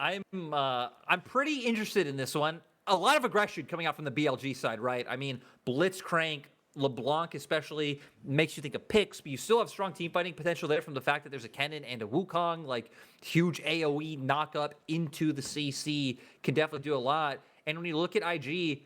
I'm pretty interested in this one. A lot of aggression coming out from the BLG side, right? I mean, Blitzcrank, LeBlanc especially, makes you think of picks, but you still have strong team fighting potential there from the fact that there's a Kennen and a Wukong. Like, huge AoE knock-up into the CC can definitely do a lot. And when you look at IG,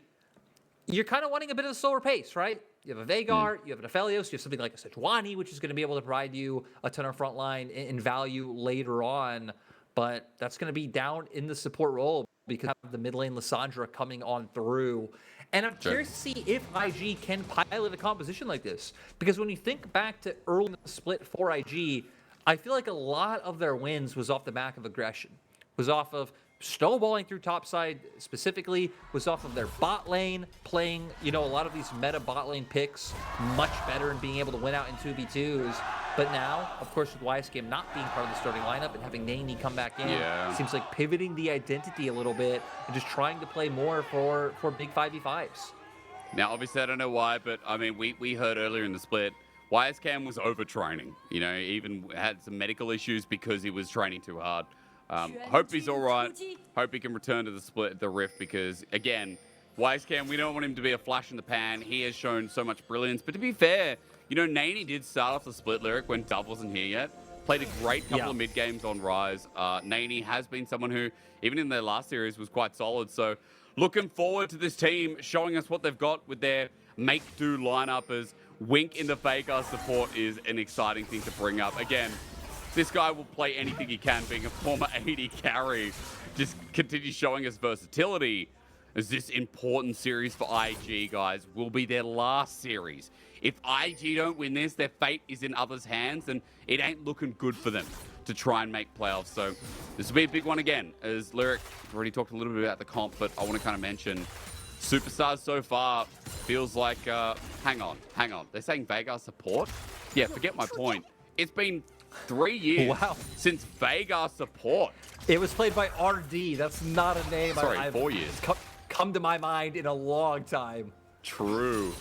you're kind of wanting a bit of a slower pace, right? You have a Veigar, you have an Aphelios, you have something like a Sejuani, which is going to be able to provide you a ton of frontline and value later on. But that's going to be down in the support role because of the mid lane Lissandra coming on through. And I'm curious to see if IG can pilot a composition like this. Because when you think back to early in the split for IG, I feel like a lot of their wins was off the back of aggression. Was off of snowballing through topside specifically, was off of their bot lane, playing, a lot of these meta bot lane picks much better and being able to win out in 2v2s. But now, of course, with YSGame not being part of the starting lineup and having Nani come back in, seems like pivoting the identity a little bit and just trying to play more for big 5v5s. Now, obviously, I don't know why, but I mean, we heard earlier in the split, YSGame was overtraining. He even had some medical issues because he was training too hard. Hope he's all right. Hope he can return to the Rift because, again, YSGame, we don't want him to be a flash in the pan. He has shown so much brilliance. But to be fair, Nani did start off the split lyric when Dove wasn't here yet. Played a great couple of mid games on Rise. Nani has been someone who, even in their last series, was quite solid. So looking forward to this team showing us what they've got with their make-do lineup as Wink in the Veigar support is an exciting thing to bring up. Again, this guy will play anything he can, being a former 80 carry. Just continues showing us versatility as this important series for IG, guys, will be their last series. If IG don't win this, their fate is in others' hands, and it ain't looking good for them to try and make playoffs. So this will be a big one again, as Lyric already talked a little bit about the comp, but I want to kind of mention Superstars so far feels like, hang on. They're saying Veigar support? Yeah, forget my point. It's been 3 years since Veigar support. It was played by RD. That's not a name. Sorry, 4 years. Come to my mind in a long time. True.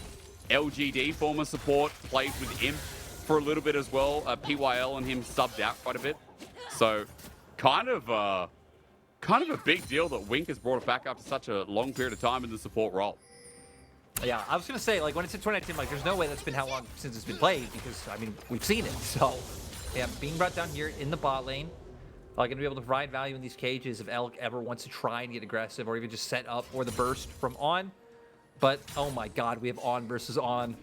LGD, former support, played with Imp for a little bit as well. PYL and him subbed out quite a bit. So kind of a big deal that Wink has brought it back after such a long period of time in the support role. Yeah, I was going to say, like, when it's in 2019, like, there's no way that's been how long since it's been played because, I mean, we've seen it. So, yeah, being brought down here in the bot lane, going to be able to provide value in these cages if Elk ever wants to try and get aggressive or even just set up for the burst from On. But, oh my god, we have On versus On.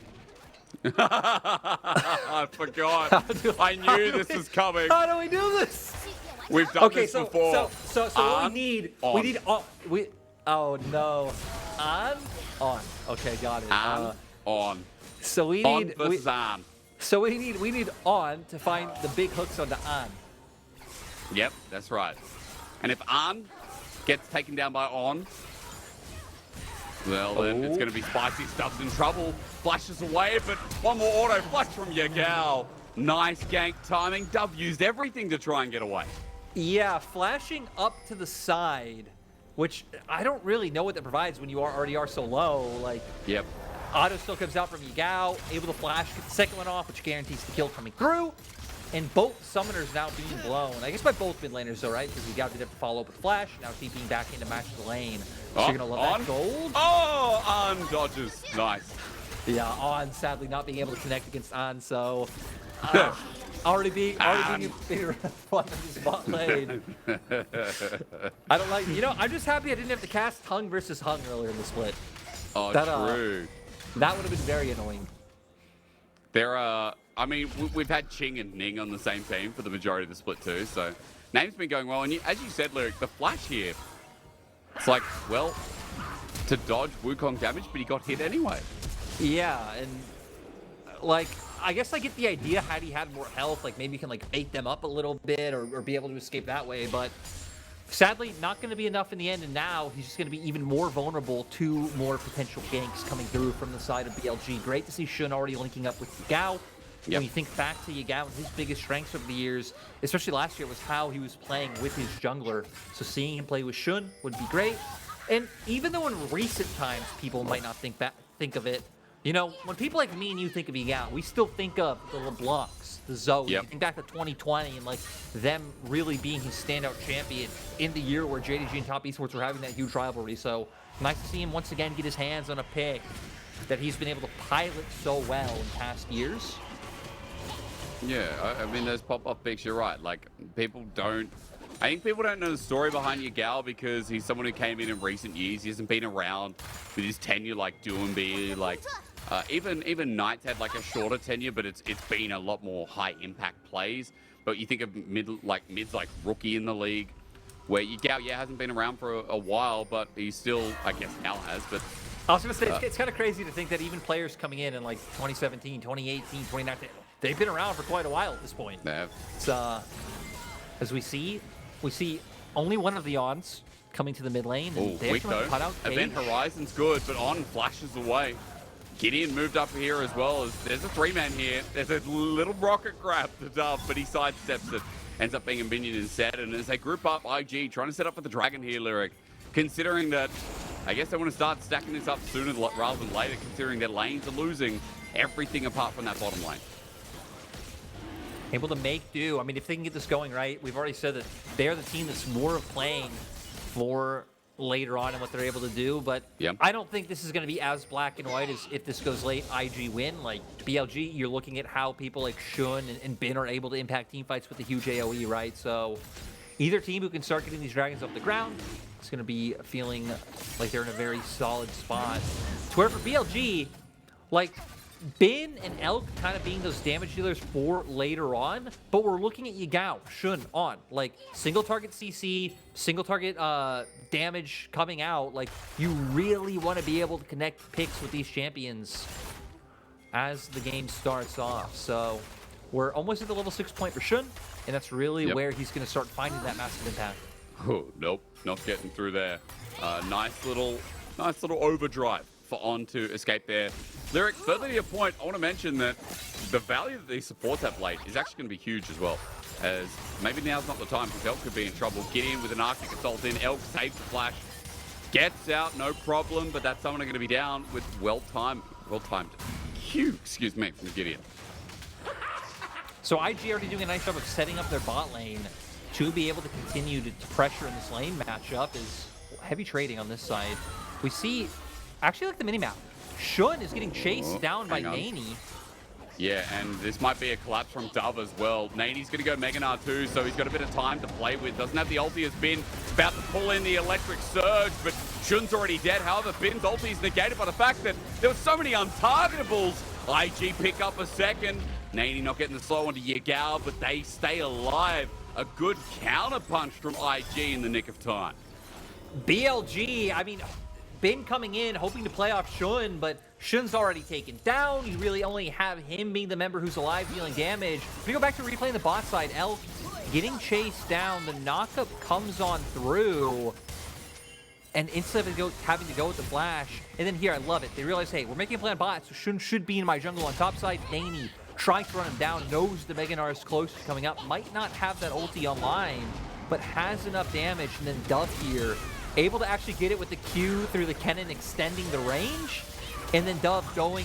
I forgot. I knew this was coming. How do we do this? We've done this before. So what we need On. Oh no. On. Okay, got it. On. So we On need versus On. So we need On to find the big hooks on the On. Yep, that's right. And if On gets taken down by On, well, then it's going to be Spicy Stuff's in trouble. Flashes away, but one more auto flash from Yagao. Nice gank timing. Dove used everything to try and get away. Yeah, flashing up to the side, which I don't really know what that provides when you already are so low. Like, yep. Auto still comes out from Yagao, able to flash, get the second one off, which guarantees the kill coming through. And both summoners now being blown. I guess by both mid laners though, right? Because Yagao did have to follow up with flash. Now TPing back into match the lane. So you're going to love that gold. Oh, On dodges. Nice. Yeah, On sadly not being able to connect against On, so already being one of these bot lane. I don't like, I'm just happy I didn't have to cast Hung versus Hung earlier in the split. Oh, true. That would have been very annoying. I mean, we've had Ching and Ning on the same team for the majority of the split too, so name's been going well. And as you said, Lyric, the flash here, it's like, well, to dodge Wukong damage, but he got hit anyway. Yeah, and like, I guess I get the idea had he had more health, like maybe you can like bait them up a little bit or be able to escape that way, but sadly not going to be enough in the end, and now he's just going to be even more vulnerable to more potential ganks coming through from the side of BLG. Great to see Shun already linking up with Yagao. Yep. When you think back to Yagao, his biggest strengths over the years, especially last year, was how he was playing with his jungler. So seeing him play with Shun would be great. And even though in recent times people might not think of it, You know, when people like me and you think of Yao, we still think of the LeBlancs, the Zoe. Yep. You think back to 2020 and like them really being his standout champion in the year where JDG and Top Esports were having that huge rivalry. So nice to see him once again get his hands on a pick that he's been able to pilot so well in past years. Yeah, I mean, those pop-off picks, you're right. Like, I think people don't know the story behind Yao because he's someone who came in recent years. He hasn't been around with his tenure like Doomby, like even Knights had like a shorter tenure, but it's been a lot more high impact plays. But you think of mids like Rookie in the league, where Yao hasn't been around for a while, but he's still, I guess now has. But I was going to say, it's kind of crazy to think that even players coming in like 2017, 2018, 2019, they've been around for quite a while at this point. Yeah. It's, as we see only one of the Ons coming to the mid lane. And they quick actually though. cut out Event Horizon's good, but On flashes away. Gideon moved up here as well. As there's a 3-man here. There's a little rocket grab to Dove, but he sidesteps it. Ends up being a minion instead. And as they group up, IG trying to set up for the Dragon here, Lyric. Considering that, I guess they want to start stacking this up sooner rather than later, considering their lanes are losing everything apart from that bottom lane. Able to make do. I mean, if they can get this going right, we've already said that they're the team that's more of playing for later on and what they're able to do. But yep. I don't think this is going to be as black and white as if this goes late, IG win. Like BLG, you're looking at how people like Shun and Bin are able to impact team fights with the huge AoE, right? So either team who can start getting these dragons off the ground is going to be feeling like they're in a very solid spot. To where for BLG, like Bin and Elk kind of being those damage dealers for later on, but we're looking at Yao, Shun, On, like single target CC, single target damage coming out. Like you really want to be able to connect picks with these champions as the game starts off. So we're almost at the level 6 point for Shun, and that's really where he's going to start finding that massive impact. Oh, nope, not getting through there. Nice little overdrive for On to escape there. Lyric, further to your point, I want to mention that the value that these supports have late is actually going to be huge as well. As maybe now's not the time because Elk could be in trouble. Gideon with an Arctic Assault in. Elk saves the flash. Gets out, no problem, but that's someone going to be down with well-timed Q, excuse me, from Gideon. So IG already doing a nice job of setting up their bot lane to be able to continue to pressure in this lane matchup. Is heavy trading on this side. We see, actually like the minimap, Shun is getting chased down by Nani. Yeah, and this might be a collapse from Dove as well. Nani's going to go Mega Gnar too, so he's got a bit of time to play with. Doesn't have the ulti as Bin. About to pull in the electric surge, but Shun's already dead. However, Bin's ulti is negated by the fact that there were so many untargetables. IG pick up a second. Nani not getting the slow onto Yao, but they stay alive. A good counter punch from IG in the nick of time. BLG, I mean, Bin coming in, hoping to play off Shun, but Shun's already taken down. You really only have him being the member who's alive dealing damage. If we go back to replaying the bot side, Elk getting chased down. The knockup comes on through. And instead of having to go with the flash, and then here, I love it. They realize, hey, we're making a play on bot, so Shun should be in my jungle on top side. Nani trying to run him down, knows the Mega Gnar is close to coming up. Might not have that ulti online, but has enough damage. And then Dove here, able to actually get it with the Q through the Kennen, extending the range. And then Dove going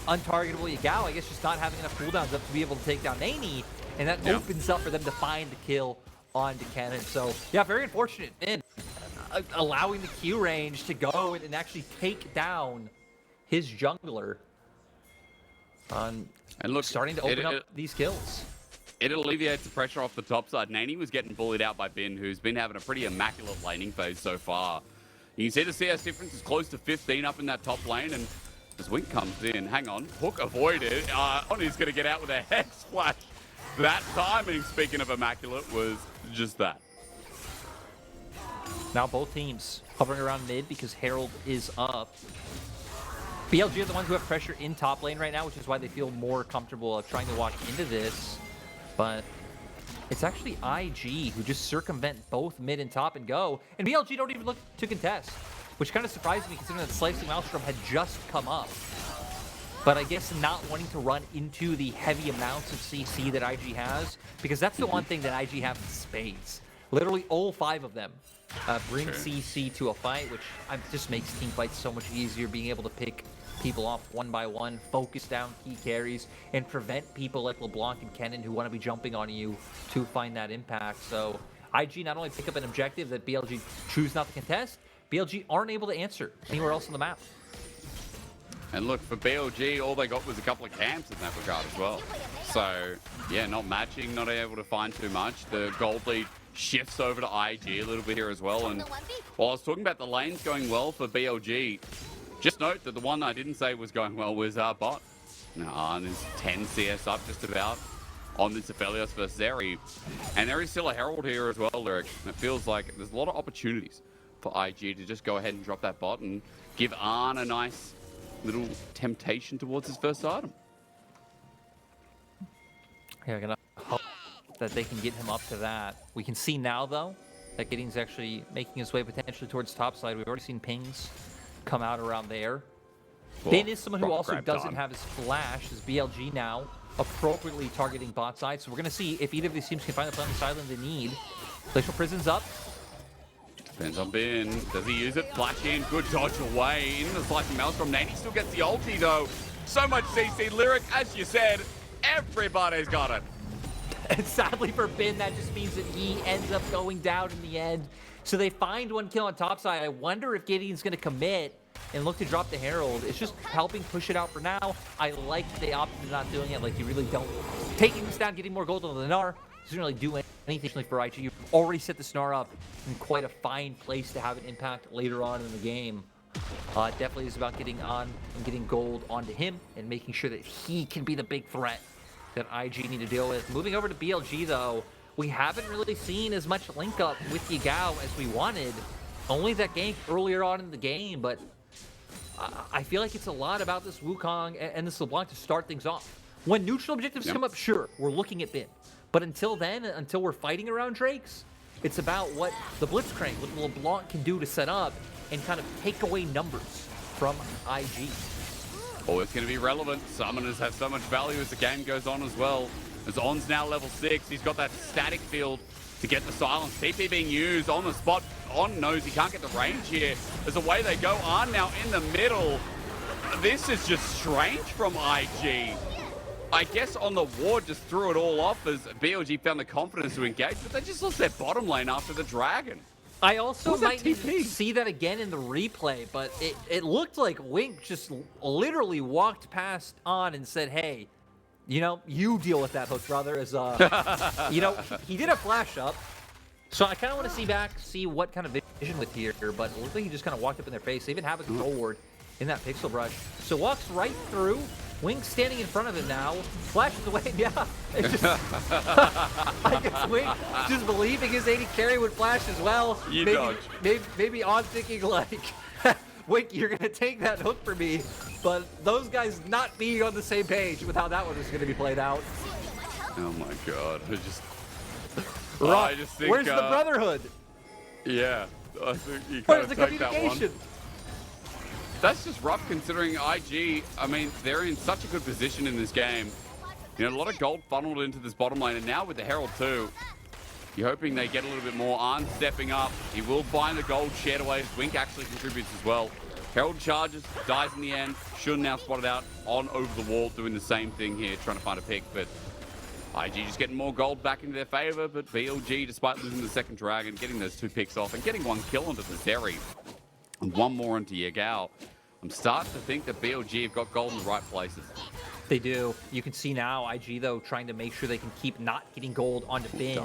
untargetable Yao, I guess just not having enough cooldowns up to be able to take down Nani. And that opens up for them to find the kill onto Kennen. So, yeah, very unfortunate. And allowing the Q range to go and actually take down his jungler. And look, starting to open up these kills. It alleviates the pressure off the top side. Nani was getting bullied out by Bin, who's been having a pretty immaculate laning phase so far. You can see the CS difference is close to 15 up in that top lane, and as Wink comes in, hang on, Hook avoided. Oni's going to get out with a head splash. That timing, speaking of immaculate, was just that. Now both teams hovering around mid because Herald is up. BLG are the ones who have pressure in top lane right now, which is why they feel more comfortable trying to walk into this. But it's actually IG who just circumvent both mid and top and go. And BLG don't even look to contest, which kind of surprised me considering that Slicing Maelstrom had just come up. But I guess not wanting to run into the heavy amounts of CC that IG has, because that's the one thing that IG have in spades. Literally all 5 of them bring CC to a fight, which just makes team fights so much easier, being able to pick people off one by one, focus down key carries, and prevent people like LeBlanc and Kennen who want to be jumping on you to find that impact. So IG not only pick up an objective that BLG choose not to contest, BLG aren't able to answer anywhere else on the map. And look, for BLG, all they got was a couple of camps in that regard as well. So, yeah, not matching, not able to find too much. The gold lead shifts over to IG a little bit here as well. And while I was talking about the lanes going well for BLG, just note that the one I didn't say was going well was bot. And there's 10 CS up just about on this Aphelios versus Zeri. And there is still a Herald here as well, Lyric. And it feels like there's a lot of opportunities for IG to just go ahead and drop that bot and give Arn a nice little temptation towards his first item. Yeah, gonna hope that they can get him up to that. We can see now, though, that Gideon's actually making his way potentially towards top side. We've already seen pings come out around there. Cool. Ben is someone who also doesn't have his flash, as BLG now appropriately targeting bot side. So we're going to see if either of these teams can find the play on the island they need. Glacial Prison's up. Depends on Ben. Does he use it? Flash in. Good dodge away. In the slicing maelstrom. Nady still gets the ulti, though. So much CC. Lyric, as you said, everybody's got it. And sadly for Ben, that just means that he ends up going down in the end. So they find one kill on top side. I wonder if Gideon's going to commit and look to drop the Herald. It's just helping push it out for now. I like that they opted not doing it. Like, you really don't. Taking this down, getting more gold on the Gnar doesn't really do anything for IG. You've already set the Gnar up in quite a fine place to have an impact later on in the game. Definitely is about getting on and getting gold onto him and making sure that he can be the big threat that IG need to deal with. Moving over to BLG, though, we haven't really seen as much link up with Yagao as we wanted. Only that gank earlier on in the game, but I feel like it's a lot about this Wukong and this LeBlanc to start things off. When neutral objectives come up, sure, we're looking at Bin. But until then, until we're fighting around Drakes, it's about what the Blitzcrank, what LeBlanc can do to set up and kind of take away numbers from IG. Oh, it's going to be relevant. Summoners have so much value as the game goes on as well. As On's now level 6, he's got that static field to get the silence. TP being used on the spot. On knows he can't get the range here. As away they go. On now in the middle. This is just strange from IG. I guess on the ward just threw it all off as BLG found the confidence to engage, but they just lost their bottom lane after the dragon. I also might need to see that again in the replay, but it looked like Wink just literally walked past On and said, hey, you know, you deal with that hook, brother. As you know, he did a flash up. So I kind of want to see what kind of vision with here, but it looked like he just kind of walked up in their face. They even have a control ward in that pixel brush. So walks right through. Wink standing in front of him now. Flashes away. Yeah. It's just, I guess Wink just believing his AD carry would flash as well. Maybe On thinking like, Wink, you're going to take that hook for me. But those guys not being on the same page with how that one was going to be played out. Oh my god. I just think, where's the brotherhood? Yeah. I think you where's the take communication? That one. That's just rough considering IG, I mean, they're in such a good position in this game. You know, a lot of gold funneled into this bottom lane, and now with the Herald too, you're hoping they get a little bit more. Arn stepping up. He will find the gold shared away as Wink actually contributes as well. Herald charges, dies in the end. Shun now spotted out on over the wall, doing the same thing here, trying to find a pick, but IG just getting more gold back into their favor, but BLG, despite losing the second dragon, getting those 2 picks off and getting 1 kill onto the Zeri and 1 more into Yagao. I'm starting to think that BLG have got gold in the right places. They do. You can see now IG, though, trying to make sure they can keep not getting gold onto Bin.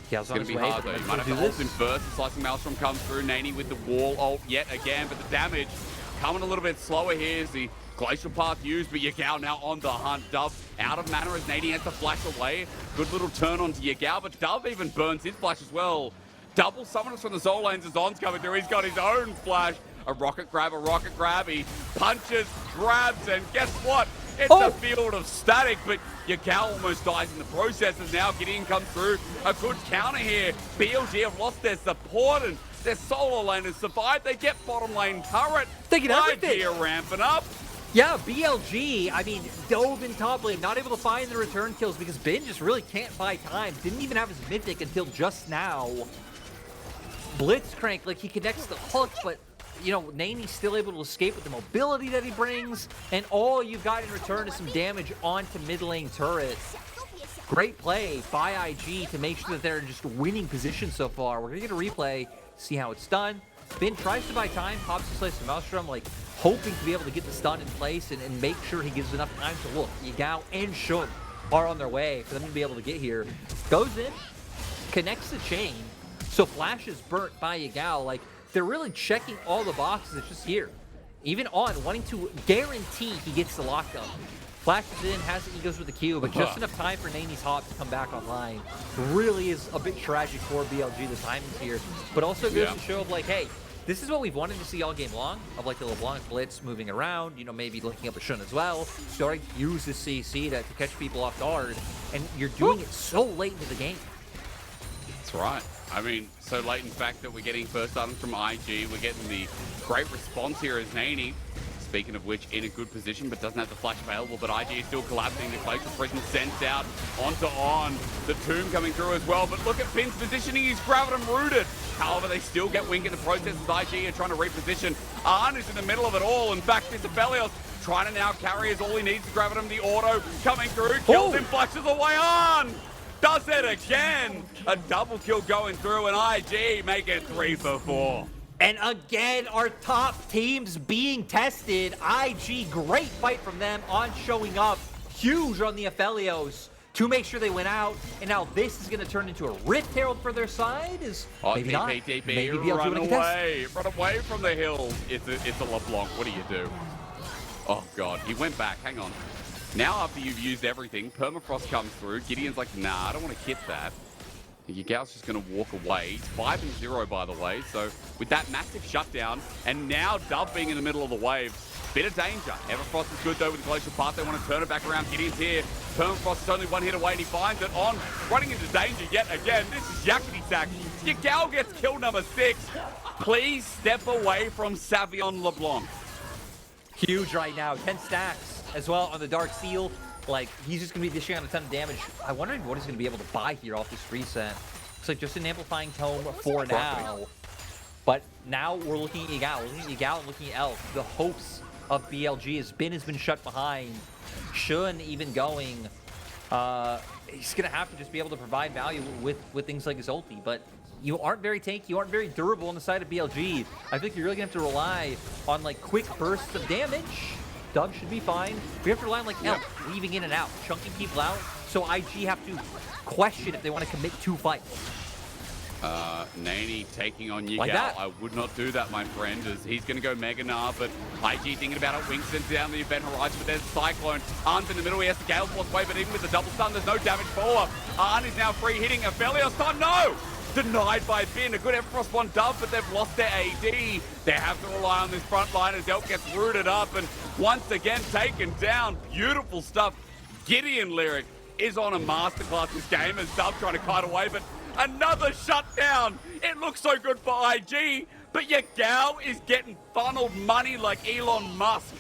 Yeah, it's going to be hard, though. You might have to ult him first. The Slicing Maelstrom comes through. Nany with the wall ult yet again, but the damage coming a little bit slower here as the Glacial Path used, but Yagao now on the hunt. Dove out of mana as Nady has to flash away. Good little turn onto Yagao, but Dove even burns his flash as well. Double summoners from the Soul Lanes as On's coming through. He's got his own flash. A rocket grab. He punches, grabs, and guess what? It's a field of static, but Yagao almost dies in the process as now Gideon comes through. A good counter here. BLG have lost their support and their solo lane has survived. They get bottom lane turret. They get everything. Idea ramping up. Yeah, BLG, I mean, dove in top lane, not able to find the return kills because Bin just really can't buy time. Didn't even have his mythic until just now. Blitzcrank, like he connects the hook, but you know, Nani's still able to escape with the mobility that he brings, and all you've got in return is some damage onto mid lane turret. Great play by IG to make sure that they're in just winning position so far. We're gonna get a replay, see how it's done. Bin tries to buy time, pops the slice of Maelstrom, like hoping to be able to get the stun in place and make sure he gives enough time to look. Yagao and Shun are on their way for them to be able to get here. Goes in, connects the chain, so Flash is burnt by Yagao. Like, they're really checking all the boxes. It's just here. Even on, wanting to guarantee he gets the lockup. Flashes in, has the egos with the Q, but just enough time for Nani's Hop to come back online. Really is a bit tragic for BLG, the timings here. But also goes to show of like, hey, this is what we've wanted to see all game long, of like the LeBlanc blitz moving around, you know, maybe linking up with Shun as well, starting to use this CC to catch people off guard, and you're doing it so late into the game. That's right. I mean, so late in fact that we're getting first items from IG, we're getting the great response here as Nani, speaking of which, in a good position, but doesn't have the flash available, but IG is still collapsing. The Cloak of Prison sends out onto On. The Tomb coming through as well, but look at Bin's positioning. He's grabbed him rooted. However, they still get Wink in the process as IG are trying to reposition. Arn is in the middle of it all. In fact, it's Aphelios trying to now carry as all he needs to grab him. The auto coming through, kills him, flashes away. Arn does it again. A double kill going through, and IG make it 3 for 4. And again, our top teams being tested. IG, great fight from them on showing up. Huge on the Aphelios to make sure they win out. And now this is going to turn into a Rift Herald for their side. Maybe not. Maybe BLG run away. Run away from the hills. It's a LeBlanc. What do you do? Oh, God. He went back. Hang on. Now after you've used everything, Permafrost comes through. Gideon's like, nah, I don't want to hit that. Yagao's just going to walk away. He's 5-0, by the way. So with that massive shutdown, and now Dove being in the middle of the wave, bit of danger. Everfrost is good, though, with the glacial path. They want to turn it back around. Gideon's here. Permafrost is only one hit away, and he finds it on. Running into danger yet again. This is Yakety Sack. Yagao gets kill number 6. Please step away from Savion LeBlanc. Huge right now. 10 stacks as well on the Dark Seal. Like, he's just going to be dishing out a ton of damage. I wonder what he's going to be able to buy here off this reset. Looks like just an Amplifying Tome for now. But now we're looking at Yagao. We're looking at Yagao and looking at Elf. The hopes of BLG has been shut behind. Shun even going. He's going to have to just be able to provide value with things like his ulti. But you aren't very tanky. You aren't very durable on the side of BLG. I think you're really going to have to rely on, like, quick bursts of damage. Doug should be fine. We have to rely on like Elf, weaving in and out, chunking people out. So IG have to question if they want to commit 2 fights. Nani taking on Yagao. Like that. I would not do that, my friend, as he's going to go Mega Gnar, but IG thinking about it. Wings sends down the event horizon, but there's Cyclone. Arn's in the middle. He has to Gale Force away, but even with the double stun, there's no damage for Arn is now free hitting Aphelios. Stun, no! Denied by Bin. A good Everfrost 1 dub, but they've lost their AD. They have to rely on this front line as Elk gets rooted up and once again taken down. Beautiful stuff. Gideon Lyric is on a masterclass this game as Dub trying to kite away, but another shutdown. It looks so good for IG, but Yagao is getting funneled money like Elon Musk.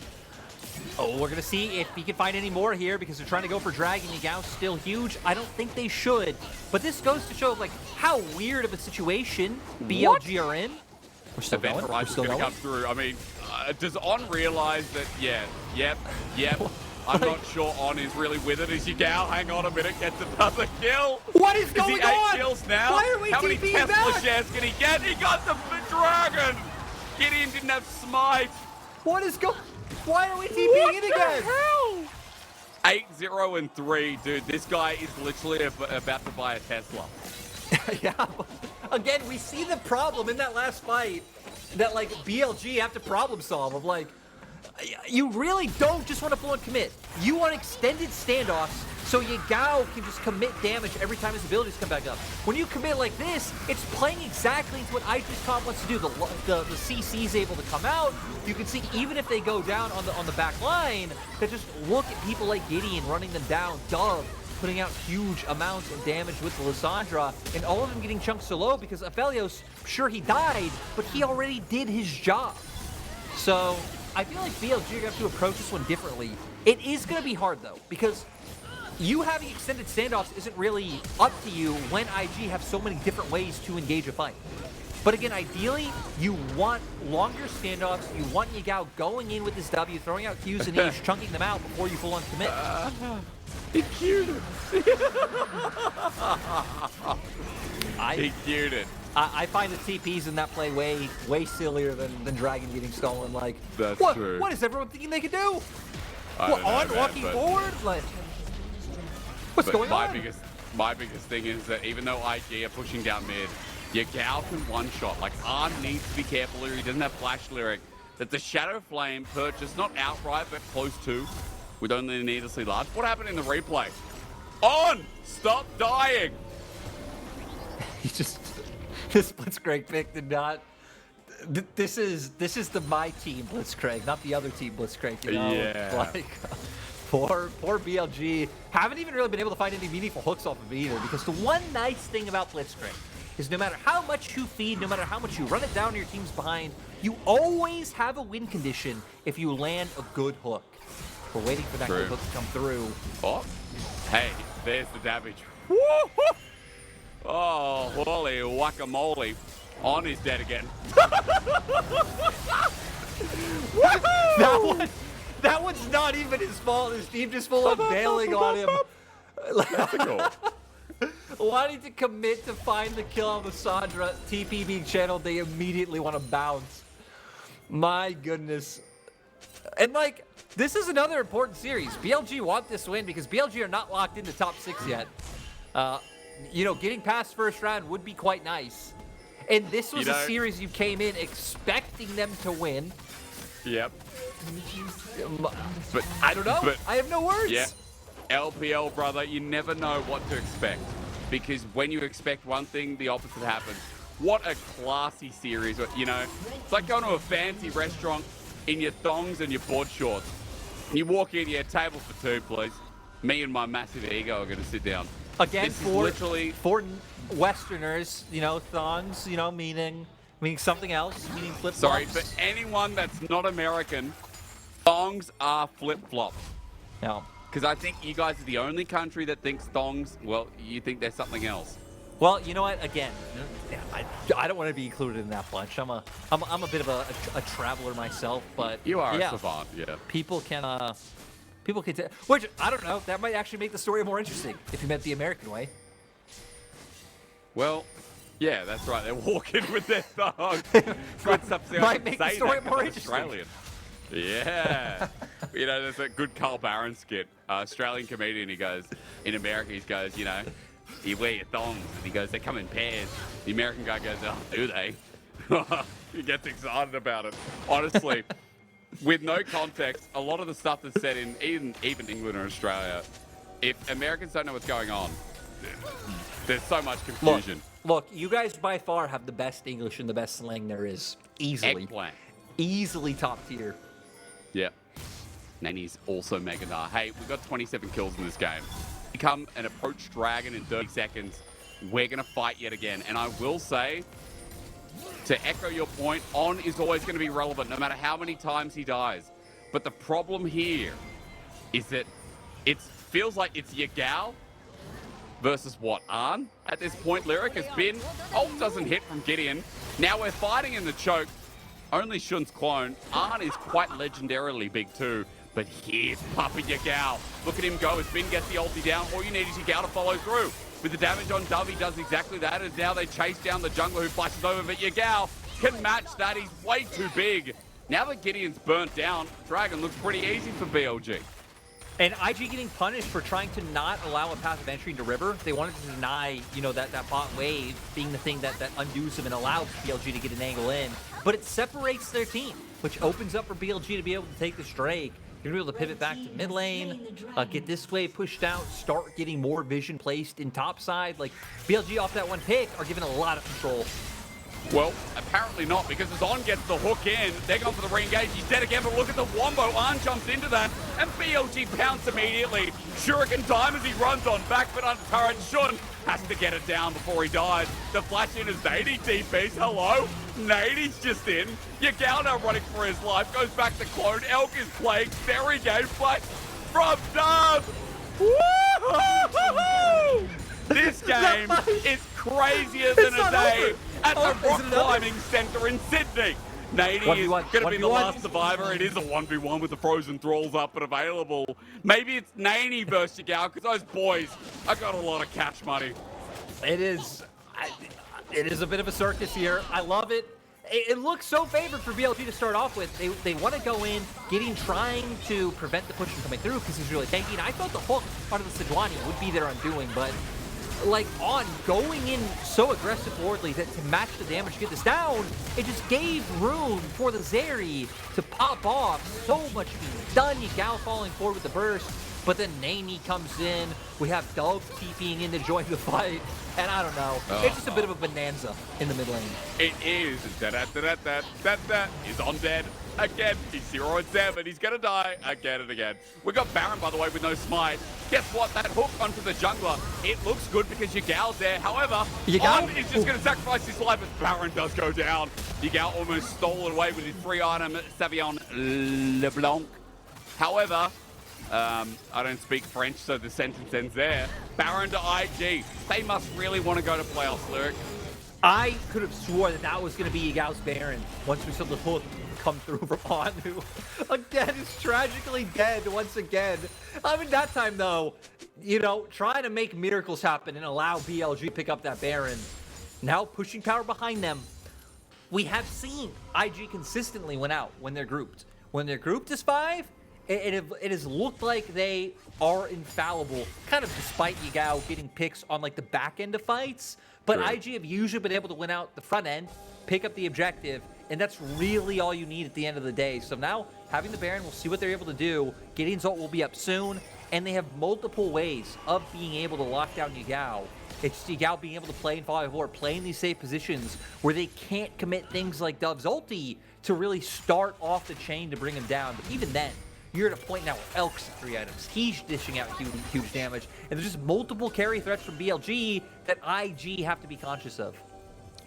Oh, we're going to see if he can find any more here because they're trying to go for Dragon. Yagao's still huge. I don't think they should. But this goes to show like how weird of a situation BLG are in. We're still Event going. Horizon's going to come through. I mean, does On realize that, yep. I'm not sure On is really with it as Yagao. Hang on a minute, gets another kill. What is going on? 8 kills now. Why are we How many TPing Tesla back? shares can he get? He got the Dragon. Gideon didn't have Smite. What is going? Why are we TPing it again? 8-0-3, dude. This guy is literally about to buy a Tesla. Yeah. Again, we see the problem in that last fight that like BLG have to problem solve of like, you really don't just want to full-on commit. You want extended standoffs so Yagao can just commit damage every time his abilities come back up. When you commit like this, it's playing exactly into what IG's comp wants to do. The CC is able to come out. You can see even if they go down on the back line, that just look at people like Gideon running them down. Dove putting out huge amounts of damage with the Lissandra, and all of them getting chunked so low because Aphelios, sure he died, but he already did his job. So I feel like BLG are going to have to approach this one differently. It is going to be hard, though, because you having extended standoffs isn't really up to you when IG have so many different ways to engage a fight. But again, ideally, you want longer standoffs. You want Yagao going in with this W, throwing out Qs and A's, chunking them out before you full-on commit. He cued it. He cued it. I find the TPs in that play way sillier than Dragon getting stolen. Like, that's what? true. What is everyone thinking they can do? I What, don't know, on man, walking forward? Like, what's going on? My biggest thing is that even though IG are pushing down mid, Yagao can one-shot. Like, Arn needs to be careful here. He doesn't have Flash Lyric. That the Shadow Flame purchase, not outright, but close to, with only needlessly large. What happened in the replay? On! Stop dying! He just... This Blitzcrank pick did not... This is the my team Blitzcrank, not the other team Blitzcrank, you know? Yeah. Like, poor BLG. Haven't even really been able to find any meaningful hooks off of it either, because the one nice thing about Blitzcrank is no matter how much you feed, no matter how much you run it down your team's behind, you always have a win condition if you land a good hook. We're waiting for that good hook to come through. Oh, hey, there's the damage. Woo! Oh, holy guacamole. On is dead again. That one's not even his fault. His team just full of bailing on him. That's a goal. Wanting to commit to find the kill on the Sandra, TP being channeled, they immediately want to bounce. My goodness. And like, this is another important series. BLG want this win because BLG are not locked into top 6 yet. You know, getting past first round would be quite nice. And this was a series you came in expecting them to win. Yep. But I don't know. But, I have no words. Yeah. LPL, brother, you never know what to expect. Because when you expect one thing, the opposite happens. What a classy series. You know, it's like going to a fancy restaurant in your thongs and your board shorts. And you walk in, yeah, table for 2, please. Me and my massive ego are going to sit down. Again, for Westerners, you know, thongs, you know, meaning something else, meaning flip-flops. Sorry, for anyone that's not American, thongs are flip-flops. No. Because I think you guys are the only country that thinks thongs, well, you think they're something else. Well, you know what? Again, I don't want to be included in that bunch. I'm a bit of a traveler myself, but you are a savant, yeah. People can which I don't know. That might actually make the story more interesting if you meant the American way. Well, yeah, that's right. They're walking with their thongs. Might make the story more interesting. Australian. Yeah. You know, there's a good Carl Barron skit. Australian comedian, he goes, in America, he goes, you know, you wear your thongs. And he goes, they come in pairs. The American guy goes, oh, do they? He gets excited about it. Honestly, with no context, a lot of the stuff that's said in even England or Australia, if Americans don't know what's going on, there's so much confusion. Look, you guys by far have the best English and the best slang there is. Easily. Eggplant. Easily top tier. Yeah. And he's also mega dar. Hey, we've got 27 kills in this game. Become an approach dragon in 30 seconds. We're going to fight yet again. And I will say, to echo your point, On is always going to be relevant no matter how many times he dies. But the problem here is that it feels like it's Yagao versus what? Arn? At this point, Lyric has been. Ult doesn't hit from Gideon. Now we're fighting in the choke. Only Shun's clone. Arn is quite legendarily big too. But here's Puppy Yagao. Look at him go as Bin gets the ulti down. All you need is Yagao to follow through. With the damage on Dove, he does exactly that. And now they chase down the jungler who flashes over. But Yagao can match that. He's way too big. Now that Gideon's burnt down, Dragon looks pretty easy for BLG. And IG getting punished for trying to not allow a path of entry into River. They wanted to deny, you know, that bot wave being the thing that undoes them and allows BLG to get an angle in. But it separates their team, which opens up for BLG to be able to take this Drake. You're going to be able to pivot back to mid lane, get this way pushed out, start getting more vision placed in top side. Like, BLG off that one pick are given a lot of control. Well, apparently not, because as On gets the hook in, they're going for the re-engage. He's dead again, but look at the wombo. Arn jumps into that. and BLG pounce immediately. Shuriken time as he runs on back, but under turret, Shun has to get it down before he dies. The flash in as Nady TPs. Hello? Nady's just in. Yagao now running for his life, goes back to clone. Elk is playing. Very game flash from Dove. Woo-hoo-hoo-hoo! This game is crazier than a day at the rock climbing center in Sydney. Nady is going to be the last survivor. It is a 1v1 with the frozen thralls up and available. Maybe it's Nany versus Yagao, because those boys, I got a lot of cash money. It is a bit of a circus here. I love it. It looks so favored for BLG to start off with. They want to go in, trying to prevent the push from coming through because he's really tanky. And I thought the hook part of the Sejuani would be their undoing, but like on going in so aggressive forwardly that to match the damage to get this down, it just gave room for the Zeri to pop off. So much being done. Yagao falling forward with the burst, but then Nany comes in. We have Dove TPing in to join the fight, and I don't know. It's just a bit of a bonanza in the mid lane. It is. That is on dead again. He's 0-7. He's gonna die again and again. We got Baron, by the way, with no smite. Guess what? That hook onto the jungler, it looks good because Yagao's there. However, On is just gonna sacrifice his life as Baron does go down. Yagao almost stole it away with his free item, Savion LeBlanc. However, I don't speak French, so the sentence ends there. Baron to IG. They must really want to go to playoffs, Lyric. I could have swore that was going to be Yagao's Baron once we saw the hook come through from Anu. Again, is tragically dead once again. I mean, that time, though, you know, trying to make miracles happen and allow BLG to pick up that Baron. Now pushing power behind them. We have seen IG consistently win out when they're grouped. When they're grouped as 5, it has looked like they are infallible, kind of despite Yagao getting picks on like the back end of fights. But IG have usually been able to win out the front end, pick up the objective, and that's really all you need at the end of the day. So now, having the Baron, we'll see what they're able to do. Gideon's ult will be up soon, and they have multiple ways of being able to lock down Yagao. It's Yagao being able to play in 5-4, play in these safe positions where they can't commit things like Dove's ulti to really start off the chain to bring him down. But even then, you're at a point now where Elk's 3 items. He's dishing out huge damage. And there's just multiple carry threats from BLG that IG have to be conscious of.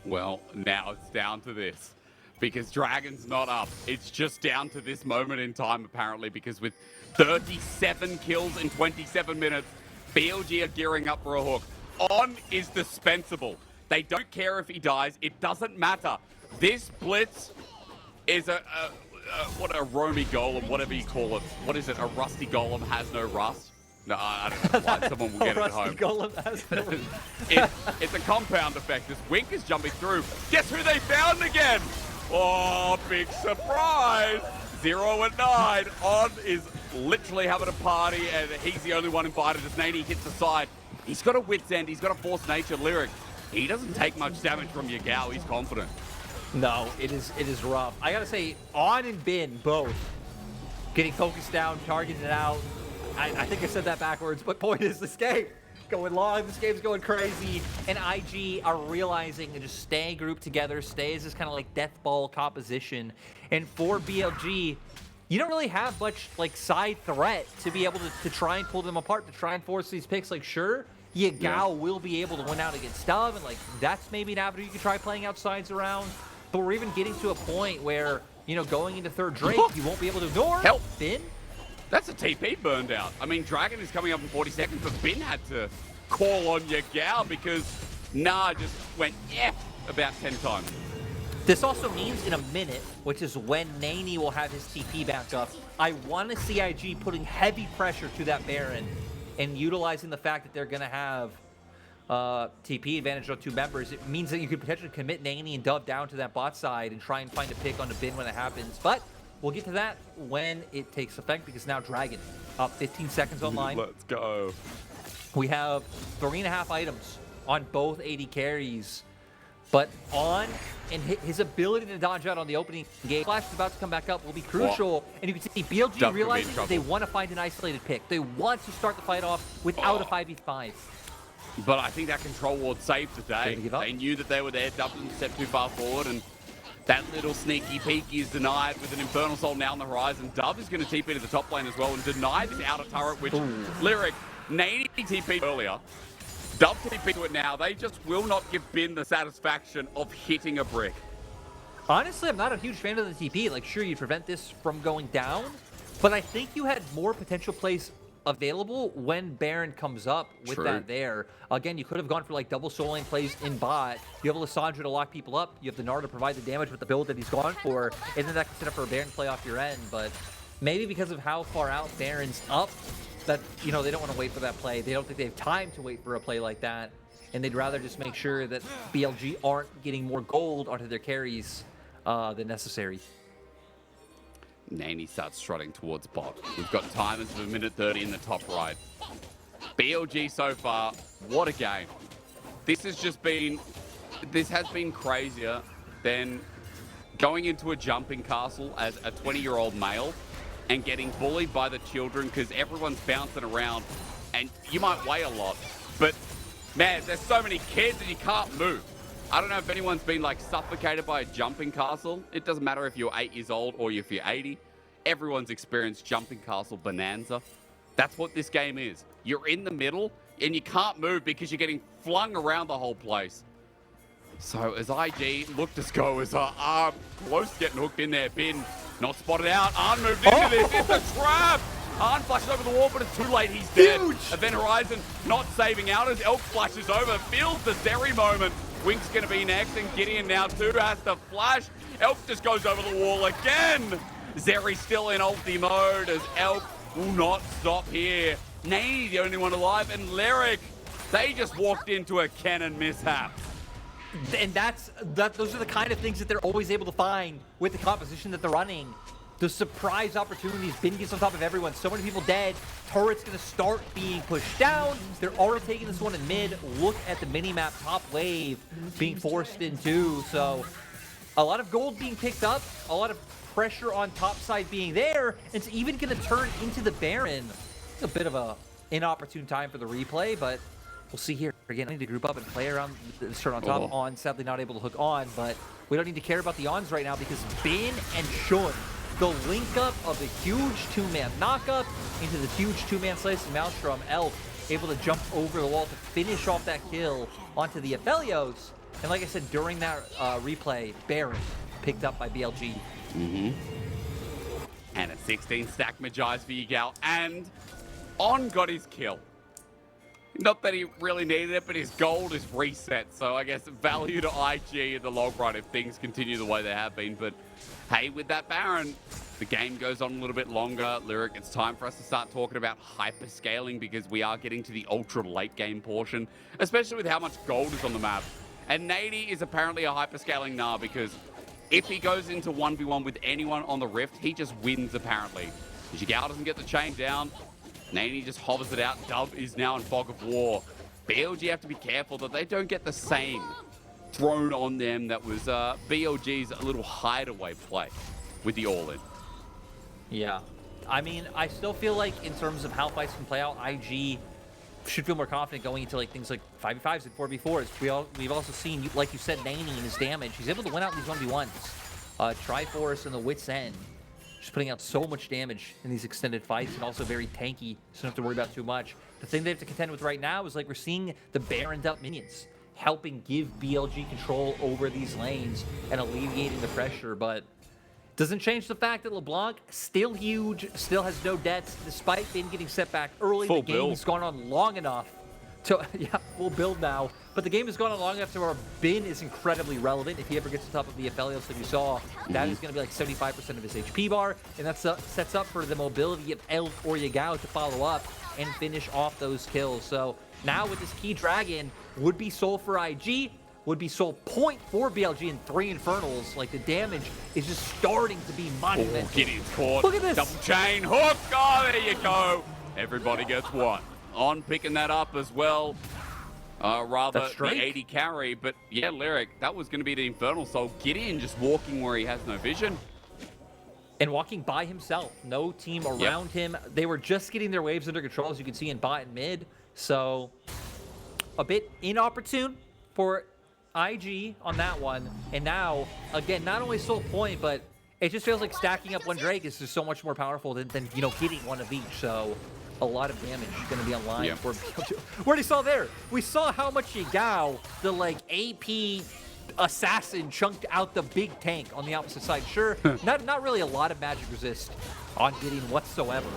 Well, now it's down to this. Because Dragon's not up. It's just down to this moment in time, apparently, because with 37 kills in 27 minutes, BLG are gearing up for a hook. On is dispensable. They don't care if he dies. It doesn't matter. This blitz is what a roamy golem, whatever you call it. What is it? A rusty golem has no rust? No, I don't know why. Someone will get it at home. Rusty golem has no It's a compound effect. This Wink is jumping through. Guess who they found again? Oh, big surprise. 0-9. On is literally having a party, and he's the only one invited as Nady hits the side. He's got a wit's end. He's got a force nature. Lyric. He doesn't take much damage from Yagao. He's confident. No, it is rough. I gotta say, On and Bin both getting focused down, targeting it out. I think I said that backwards, but point is, this game going long, this game's going crazy, and IG are realizing to just stay grouped together, stay as this kind of like death ball composition. And for BLG, you don't really have much like side threat to be able to try and pull them apart, to try and force these picks. Like, sure, Yagao will be able to win out against Dove, and like that's maybe an avenue you can try playing outsides around. But we're even getting to a point where, you know, going into third Drake, you won't be able to ignore Bin. That's a TP burned out. I mean, Dragon is coming up in 40 seconds, but Bin had to call on Yagao because Nah just went about 10 times. This also means in a minute, which is when Nany will have his TP back up, I want to see IG putting heavy pressure to that Baron and utilizing the fact that they're going to have TP advantage on 2 members. It means that you could potentially commit Nany and Dove down to that bot side and try and find a pick on the Bin when it happens. But we'll get to that when it takes effect, because now Dragon up 15 seconds online. Let's go. We have 3.5 items on both AD carries, but On and his ability to dodge out on the opening game. Flash is about to come back up will be crucial. And you can see BLG realizing that they want to find an isolated pick. They want to start the fight off without a 5v5. But I think that control ward saved the day. They knew that they were there. Dove didn't step too far forward, and That little sneaky peeky is denied with an Infernal Soul now on the horizon. Dove is going to TP to the top lane as well and deny this outer turret, which Lyric, Nady TP'd earlier. Dove TP to it now. They just will not give Bin the satisfaction of hitting a brick. Honestly, I'm not a huge fan of the TP. Like, sure, you prevent this from going down, but I think you had more potential plays available when Baron comes up with that there. Again, you could have gone for like double soul lane plays in bot. You have Lissandra to lock people up. You have the Gnar to provide the damage with the build that he's gone for, and then that can set up for a Baron play off your end. But maybe because of how far out Baron's up, that, you know, they don't want to wait for that play. They don't think they have time to wait for a play like that, and they'd rather just make sure that BLG aren't getting more gold onto their carries than necessary. Nany starts strutting towards bot. We've got timers of 1:30 in the top right. BLG so far, what a game. This has been crazier than going into a jumping castle as a 20-year-old male and getting bullied by the children because everyone's bouncing around and you might weigh a lot, but man, there's so many kids and you can't move. I don't know if anyone's been like suffocated by a jumping castle. It doesn't matter if you're 8 years old or if you're 80. Everyone's experienced jumping castle bonanza. That's what this game is. You're in the middle and you can't move because you're getting flung around the whole place. So as IG looked to go as Arm close to getting hooked in there. Bin not spotted out. Arn moved into this. It's a trap. Arn flashes over the wall, but it's too late. He's dead. Event Horizon not saving out as Elk flashes over. Feels the Zeri moment. Wink's going to be next, and Gideon now too has to flash. Elk just goes over the wall again. Zeri still in ulti mode as Elk will not stop here. Nany the only one alive, and Lyric, they just walked into a cannon mishap. And those are the kind of things that they're always able to find with the composition that they're running. The surprise opportunities. Bin gets on top of everyone. So many people dead. Turret's going to start being pushed down. They're already taking this one in mid. Look at the mini-map top wave being forced into. So a lot of gold being picked up. A lot of pressure on top side being there. It's even going to turn into the Baron. It's a bit of a inopportune time for the replay, but we'll see here. Again, I need to group up and play around the turn on top. On, sadly not able to hook on, but we don't need to care about the ons right now because Bin and Shun, the link up of the huge two-man knockup into the huge two-man slice and Maelstrom. Elk able to jump over the wall to finish off that kill onto the Aphelios. And like I said, during that replay, Baron picked up by BLG. And a 16 stack Magi's for Ygal, and On got his kill. Not that he really needed it, but his gold is reset. So I guess value to IG in the long run if things continue the way they have been. But hey, with that Baron, the game goes on a little bit longer. Lyric, it's time for us to start talking about hyperscaling because we are getting to the ultra late game portion, especially with how much gold is on the map. And Nady is apparently a hyperscaling Gnar because if he goes into 1v1 with anyone on the Rift, he just wins apparently. Ygal doesn't get the chain down. Nany just hovers it out. Dove is now in fog of war. BLG have to be careful that they don't get the same thrown on them that was BLG's little hideaway play with the all-in. Yeah. I mean, I still feel like in terms of how fights can play out, IG should feel more confident going into like things like 5v5s and 4v4s. We've also seen, like you said, Nany and his damage. He's able to win out these 1v1s. Triforce and the Wit's End. Just putting out so much damage in these extended fights and also very tanky, so don't have to worry about too much. The thing they have to contend with right now is like we're seeing the Baroned up minions helping give BLG control over these lanes and alleviating the pressure, but doesn't change the fact that LeBlanc, still huge, still has no debts, despite being getting set back early. The game has gone on long enough to, yeah, full build now, but the game has gone on long enough to where Bin is incredibly relevant. If he ever gets to the top of the Aphelios that you saw, that is going to be like 75% of his HP bar, and that sets up for the mobility of Elk or Yagao to follow up and finish off those kills. So now with this key dragon, would be soul for IG, would be soul point for BLG in 3 Infernals. Like the damage is just starting to be monumental. Gideon's caught. Look at this. Double chain hook. Oh, there you go. Everybody gets one. On picking that up as well. Rather the 80 carry, but yeah, Lyric, that was going to be the Infernal Soul. Gideon just walking where he has no vision. And walking by himself. No team around him. They were just getting their waves under control, as you can see in bot and mid. So a bit inopportune for IG on that one, and now, again, not only sole point, but it just feels like stacking up one Drake is just so much more powerful than you know, getting one of each. So a lot of damage going to be online for BLG. We already saw there. We saw how much Yagao, the like AP assassin, chunked out the big tank on the opposite side. Sure, not really a lot of magic resist on getting whatsoever,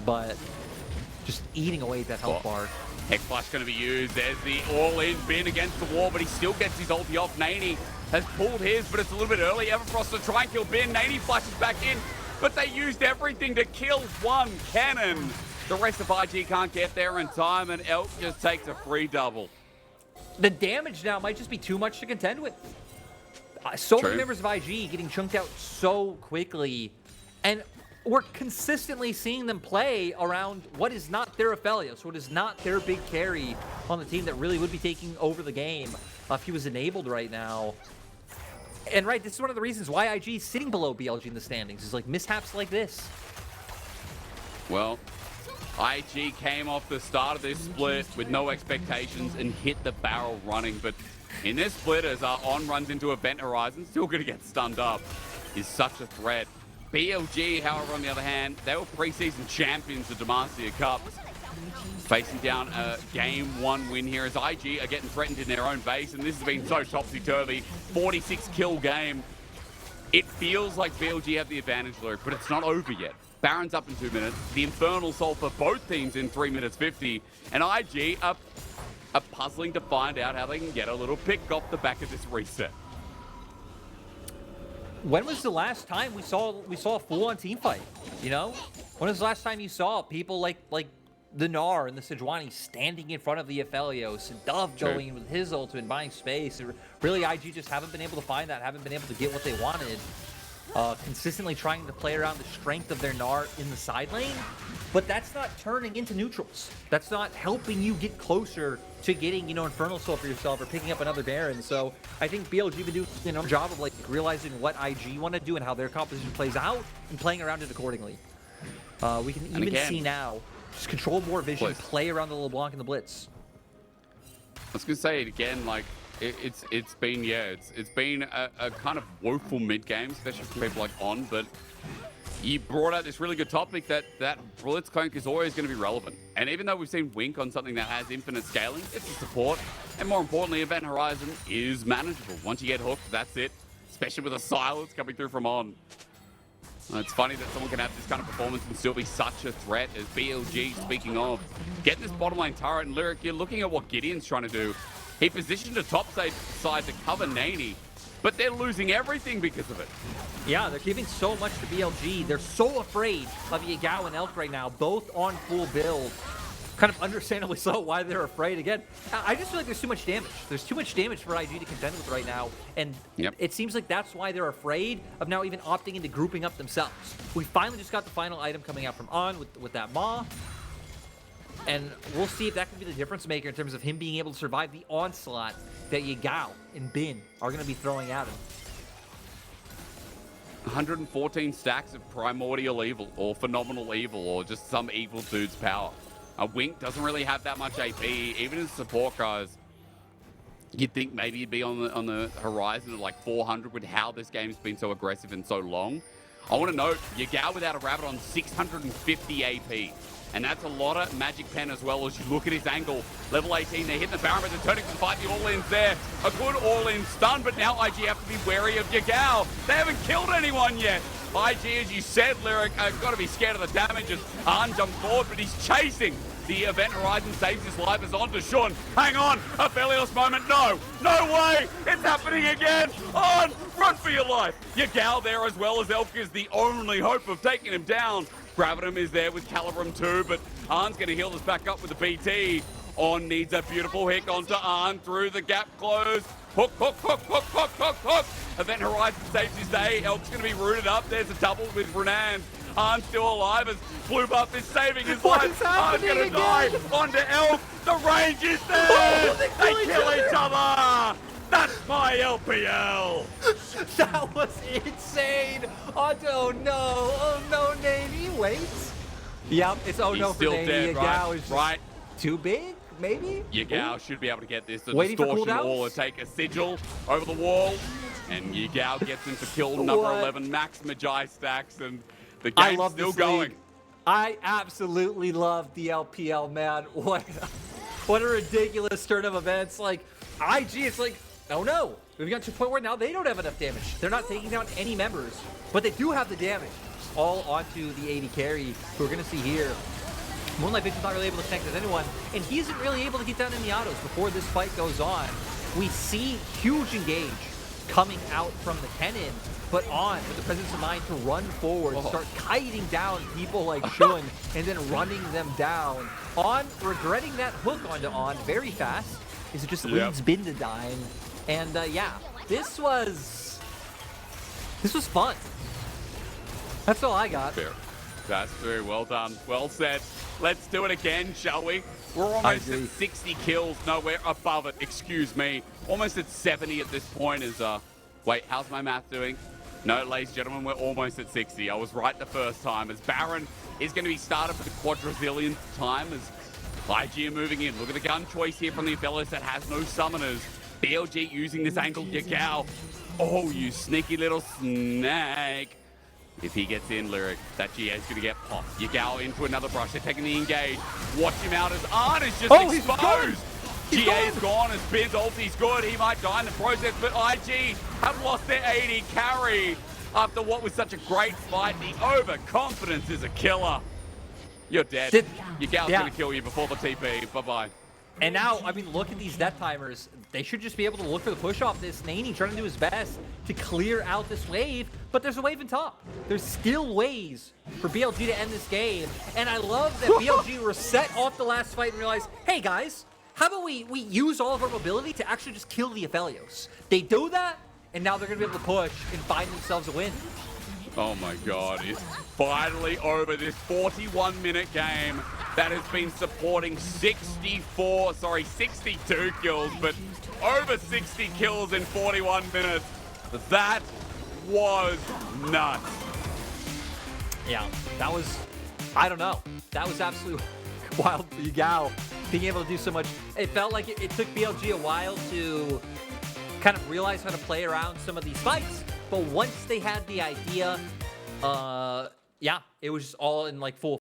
but just eating away at that health bar. Hex Flash going to be used. There's the all-in bin against the wall, but he still gets his ulti off. Nani has pulled his, but it's a little bit early. Everfrost to try and kill bin. Nani flashes back in, but they used everything to kill one cannon. The rest of IG can't get there in time, and Elk just takes a free double. The damage now might just be too much to contend with. So many members of IG getting chunked out so quickly, and we're consistently seeing them play around what is not their Aphelios, what is not their big carry on the team that really would be taking over the game if he was enabled right now. And right, this is one of the reasons why IG is sitting below BLG in the standings, is like mishaps like this. Well, IG came off the start of this split with no expectations and hit the barrel running, but in this split, as On runs into Event Horizon, still going to get stunned up, is such a threat. BLG, however, on the other hand, they were preseason champions of Demacia Cup, facing down a Game 1 win here as IG are getting threatened in their own base, and this has been so topsy-turvy. 46 kill game. It feels like BLG have the advantage, Luke, but it's not over yet. Baron's up in 2 minutes. The Infernal Soul for both teams in 3 minutes 50, and IG are puzzling to find out how they can get a little pick off the back of this reset. When was the last time we saw a full-on team fight? You know, when was the last time you saw people like the Gnar and the Sejuani standing in front of the Aphelios, and Dove going in with his ultimate, buying space? Really, IG just haven't been able to find that, haven't been able to get what they wanted. Consistently trying to play around the strength of their Gnar in the side lane, but that's not turning into neutrals. That's not helping you get closer to getting, you know, Infernal Soul for yourself or picking up another Baron. So I think BLG been doing a job of like realizing what IG want to do and how their composition plays out and playing around it accordingly. We can even see now, just control more vision, play around the LeBlanc and the Blitz. I was gonna say it again, like it's been a kind of woeful mid game, especially for people like On, but you brought out this really good topic that Blitzcrank is always going to be relevant. And even though we've seen Wink on something that has infinite scaling, it's a support. And more importantly, Event Horizon is manageable. Once you get hooked, that's it. Especially with a silence coming through from On. It's funny that someone can have this kind of performance and still be such a threat as BLG, speaking of, getting this bottom lane turret. And Lyric, you're looking at what Gideon's trying to do. He positioned a top side to cover Nani, but they're losing everything because of it. Yeah, they're giving so much to BLG. They're so afraid of Yagao and Elk right now, both on full build. Kind of understandably so why they're afraid. Again, I just feel like there's too much damage. There's too much damage for IG to contend with right now. And it seems like that's why they're afraid of now even opting into grouping up themselves. We finally just got the final item coming out from On with that Maw. And we'll see if that can be the difference maker in terms of him being able to survive the onslaught that Yagao and Bin are going to be throwing at him. 114 stacks of primordial evil or phenomenal evil or just some evil dude's power. Wink doesn't really have that much AP. Even as support guys, you'd think maybe he'd be on the horizon of like 400 with how this game's been so aggressive and so long. I want to note, Yagao without a rabbit on 650 AP. And that's a lot of magic pen as well as you look at his angle. Level 18, they're hitting the Baron, but they're turning to fight the all-ins there. A good all-in stun, but now IG have to be wary of Yagao. They haven't killed anyone yet. IG, as you said, Lyric, got to be scared of the damage as Arn jumps forward, but he's chasing. The Event Horizon saves his life as on to Sean. Hang on, a Aphelios moment. No way, it's happening again. On, run for your life. Yagao there as well as Elk is the only hope of taking him down. Gravitum is there with Calibrum too, but Arn's going to heal this back up with the BT. On needs a beautiful hit onto Arn through the gap close. Hook. Event Horizon saves his day. Elk's going to be rooted up. There's a double with Renan. Arn's still alive as Blue Buff is saving his life. Arn's going to die onto Elk. The range is there. They kill each other. That's my LPL. That was insane. Oh no, Navy, wait. Yep, it's oh no for Navy. Dead, Yagao is right. too big. maybe? Yagao should be able to get this. The Waiting for distortion cooldowns? wall to take a sigil over the wall. And Yagao gets into kill number What? 11. Max Magi stacks, and the I game's love still this going. league. I absolutely love the LPL, man. What a ridiculous turn of events. Like, IG, it's like, oh no. We've got to a point where now they don't have enough damage. They're not taking down any members, but they do have the damage. All onto the AD carry, who we're going to see here. Moonlight Vision's not really able to connect with anyone, and he isn't really able to get down in the autos before this fight goes on. We see huge engage coming out from the Kennen, but On with the presence of mind to run forward, start kiting down people like Shun, and then running them down. On regretting that hook onto On very fast, is it just leads Bin to dying. And yeah, this was fun. That's all I got. Fair. That's very well done. Well said. Let's do it again, shall we? We're almost at 60 kills. No, we're above it. Excuse me. Almost at 70 at this point. Wait, how's my math doing? No, ladies and gentlemen, we're almost at 60. I was right the first time. As Baron is going to be started for the quadrazillionth time as IG are moving in. Look at the gun choice here from the Invictus that has no summoners. BLG using this angle. Yagao. Oh, you sneaky little snake. If he gets in, Lyric, that GA is going to get popped. Yagao into another brush. They're taking the engage. Watch him out as Arn is just exposed. GA is gone as Bin's ulti's good. He might die in the process, but IG have lost their AD carry after what was such a great fight. The overconfidence is a killer. You're dead. Yagao's going to kill you before the TP. Bye-bye. And now, I mean, look at these death timers. They should just be able to look for the push off this. Nani trying to do his best to clear out this wave, but there's a wave in top. There's still ways for BLG to end this game. And I love that BLG reset off the last fight and realized, hey guys, how about we use all of our mobility to actually just kill the Aphelios? They do that, and now they're going to be able to push and find themselves a win. Oh my God, it's finally over. This 41-minute game that has been supporting 62 kills, but over 60 kills in 41 minutes. That was nuts. Yeah, that was, I don't know. That was absolutely wild for Yagao being able to do so much. It felt like it took BLG a while to kind of realize how to play around some of these fights. But once they had the idea, yeah, it was just all in like full